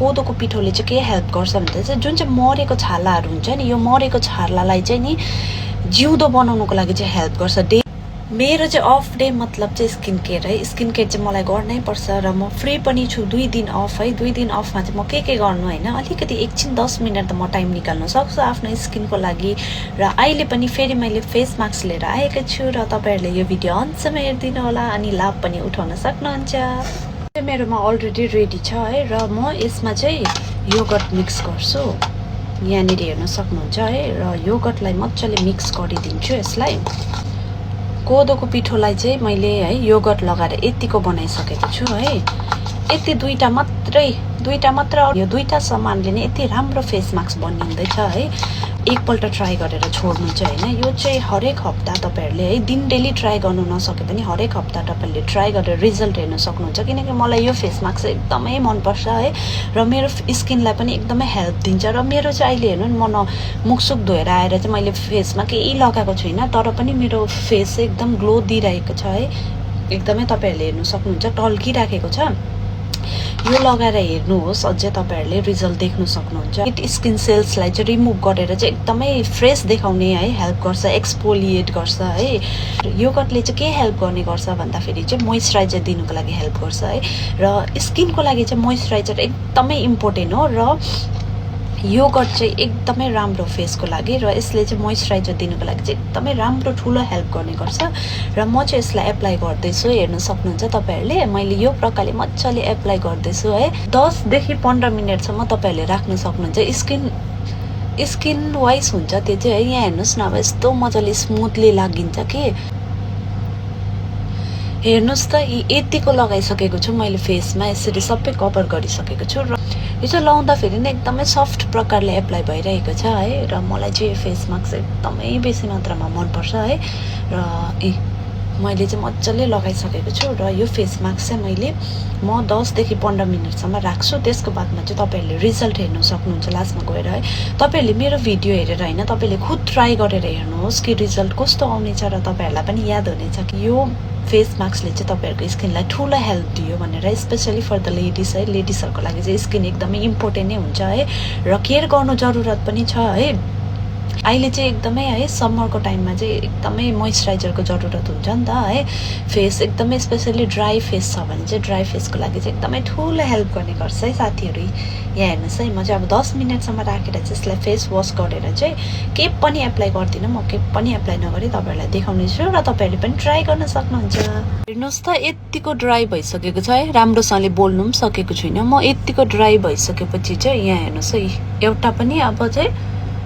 कोदोको पिठोले चाहिँ के हेल्प गर्छ भन्दा चाहिँ जुन चाहिँ मरेको छालाहरू हुन्छ नि, यो मरेको छालालाई चाहिँ नि जिउँदो बनाउनुको लागि चाहिँ हेल्प गर्छ। मेरो चाहिँ अफ डे मतलब चाहिँ स्किन केयर है। स्किन केयर चाहिँ मलाई गर्नै पर्छ र म फ्री पनि छु 2 दिन अफ है। 2 दिन अफमा चाहिँ म के गर्नु होइन, अलिकति एकछिन 10 मिनट त म टाइम निकाल्न सक्छु आफ्नो स्किनको लागि। र अहिले पनि फेरि मैले फेस मास्क लिएर आएको छु र तपाईँहरूले यो भिडियो अन्तसम्म हेरिदिनु होला अनि लाभ पनि उठाउन सक्नुहुन्छ। मेरोमा अलरेडी रेडी छ है र म यसमा चाहिँ योगर्ट मिक्स गर्छु। यहाँनिर हेर्न सक्नुहुन्छ है। र योगर्टलाई मजाले मिक्स गरिदिन्छु। यसलाई कोदोको पिठोलाई चाहिँ मैले है योगर्ट लगाएर यतिको बनाइसकेको छु है। यति दुईटा मात्र यो दुईटा सामानले नै यति राम्रो फेस मास्क बनिँदैछ है। एकपल्ट ट्राई गरेर छोड्नु चाहिँ होइन। यो चाहिँ हरेक हप्ता तपाईँहरूले है दिन डेली ट्राई गर्नु नसके पनि हरेक हप्ता तपाईँहरूले ट्राई गरेर रिजल्ट हेर्न सक्नुहुन्छ। किनकि मलाई यो फेस मास्क चाहिँ एकदमै मनपर्छ है र मेरो स्किनलाई पनि एकदमै हेल्प दिन्छ। र मेरो चाहिँ अहिले हेर्नु नि म मुखसुख धोएर आएर चाहिँ मैले फेसमा केही लगाएको छुइनँ तर पनि मेरो फेस चाहिँ एकदम ग्लो दिइरहेको छ है। एकदमै तपाईँहरूले हेर्नु सक्नुहुन्छ टल्किराखेको छ। यो लगाएर हेर्नुहोस्, अझै तपाईँहरूले रिजल्ट देख्न सक्नुहुन्छ। स्किन सेल्सलाई चाहिँ रिमुभ गरेर चाहिँ एकदमै फ्रेस देखाउने है हेल्प गर्छ, एक्सफोलिएट गर्छ है। योगर्टले चाहिँ के हेल्प गर्ने गर्छ भन्दाखेरि चाहिँ मोइस्चराइजर दिनुको लागि हेल्प गर्छ है। र स्किनको लागि चाहिँ मोइस्चराइजर एकदमै इम्पोर्टेन्ट हो र योगर्ट चाहिँ एकदमै राम्रो फेसको लागि र यसले चाहिँ मोइस्चराइजर दिनुको लागि चाहिँ एकदमै राम्रो ठुलो हेल्प गर्ने गर्छ। र म चाहिँ यसलाई एप्लाई गर्दैछु। हेर्न सक्नुहुन्छ तपाईँहरूले मैले यो प्रकारले मजाले एप्लाई गर्दैछु है। 10 देखि 15 मिनटसम्म तपाईँहरूले राख्न सक्नुहुन्छ। स्किन वाइज हुन्छ त्यो चाहिँ है। यहाँ हेर्नुहोस् न अब यस्तो मजाले स्मुथली लागिन्छ कि हेर्नुहोस् त यतिको लगाइसकेको छु मैले फेसमा। यसरी सबै कभर गरिसकेको छु र यो चाहिँ लाउँदाखेरि नै एकदमै सफ्ट प्रकारले एप्लाई भइरहेको छ है। र मलाई चाहिँ यो फेस मास्क एकदमै बेसी मात्रामा मनपर्छ है। र मैले चाहिँ मजाले लगाइसकेको छु र यो फेस मास्क चाहिँ म 10 देखि 15 मिनटसम्म राख्छु। त्यसको बादमा चाहिँ तपाईँहरूले रिजल्ट हेर्न सक्नुहुन्छ लास्टमा गएर है। तपाईँहरूले मेरो भिडियो हेरेर होइन, तपाईँले खुद ट्राई गरेर हेर्नुहोस् कि रिजल्ट कस्तो आउनेछ र तपाईँहरूलाई पनि याद हुनेछ कि यो फेस मास्कले चाहिँ तपाईँहरूको स्किनलाई ठुलो हेल्प दियो भनेर। स्पेसली फर द लेडिज है। लेडिजहरूको लागि चाहिँ स्किन एकदमै इम्पोर्टेन्ट नै हुन्छ है र केयर गर्नु जरुरत पनि छ है। अहिले चाहिँ एकदमै है समरको टाइममा चाहिँ एकदमै मोइस्चराइजरको जरुरत हुन्छ नि त है। फेस एकदमै स्पेसली ड्राई फेस छ भने चाहिँ ड्राई फेसको लागि चाहिँ एकदमै ठुलो हेल्प गर्ने गर्छ है साथीहरू। यहाँ हेर्नुहोस् है, म चाहिँ अब 10 मिनटसम्म राखेर चाहिँ यसलाई फेस वास गरेर चाहिँ केही पनि एप्लाई गर्दिनँ। म केही पनि एप्लाई नगरी तपाईँहरूलाई देखाउने छु र तपाईँहरूले पनि ट्राई गर्न सक्नुहुन्छ। हेर्नुहोस् त यतिको ड्राई भइसकेको छ है। राम्रोसँगले बोल्नु पनि सकेको छुइनँ म। यतिको ड्राई भइसकेपछि चाहिँ यहाँ हेर्नुहोस् है, एउटा पनि अब चाहिँ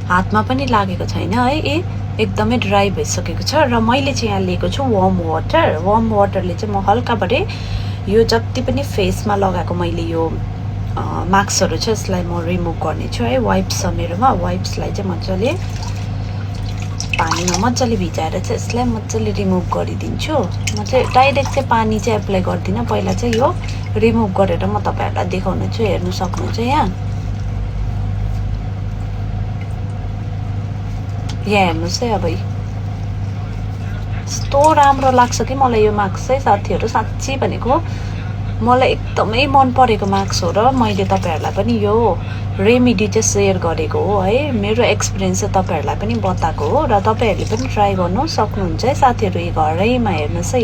हातमा पनि लागेको छैन है। एकदमै ड्राई भइसकेको छ र मैले चाहिँ यहाँ लिएको छु वार्म वाटर। वार्म वाटरले चाहिँ म हल्काबाटै यो जति पनि फेसमा लगाएको मैले यो मास्कहरू छ यसलाई म रिमुभ गर्ने छु है। वाइप्स छ मेरोमा। वाइप्सलाई चाहिँ मजाले पानीमा मजाले भिजाएर चाहिँ यसलाई मजाले रिमुभ गरिदिन्छु। म चाहिँ डाइरेक्ट चाहिँ पानी चाहिँ एप्लाई गर्दिनँ। पहिला चाहिँ यो रिमुभ गरेर म तपाईँहरूलाई देखाउने छु। हेर्नु सक्नुहुन्छ यहाँ हेर्नुहोस् है। अब यस्तो राम्रो लाग्छ कि मलाई यो मास्क चाहिँ साथीहरू। साँच्ची भनेको मलाई एकदमै मन परेको मास्क हो र मैले तपाईँहरूलाई पनि यो रेमेडी चाहिँ सेयर गरेको हो है। मेरो एक्सपिरियन्स चाहिँ तपाईँहरूलाई पनि बताएको हो र तपाईँहरूले पनि ट्राई गर्नु सक्नुहुन्छ है साथीहरू। यो घरैमा हेर्नुहोस् है,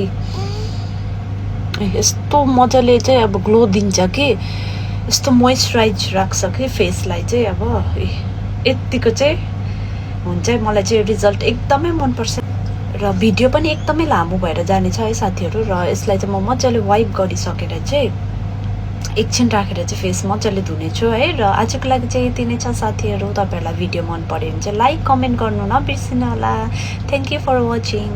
यस्तो मजाले चाहिँ अब ग्लो दिन्छ कि यस्तो मोइस्चराइज राख्छ कि फेसलाई चाहिँ। अब यतिको चाहिँ हुन्छ। मलाई चाहिँ रिजल्ट एकदमै मनपर्छ र भिडियो पनि एकदमै लामो भएर जानेछ है साथीहरू। र यसलाई चाहिँ म मजाले वाइप गरिसकेर चाहिँ एकछिन राखेर चाहिँ फेस मजाले धुनेछु है। र आजको लागि चाहिँ यति नै छ साथीहरू। तपाईँहरूलाई भिडियो मन पर्यो भने चाहिँ लाइक कमेन्ट गर्नु नबिर्सिनु होला। Thank you for watching.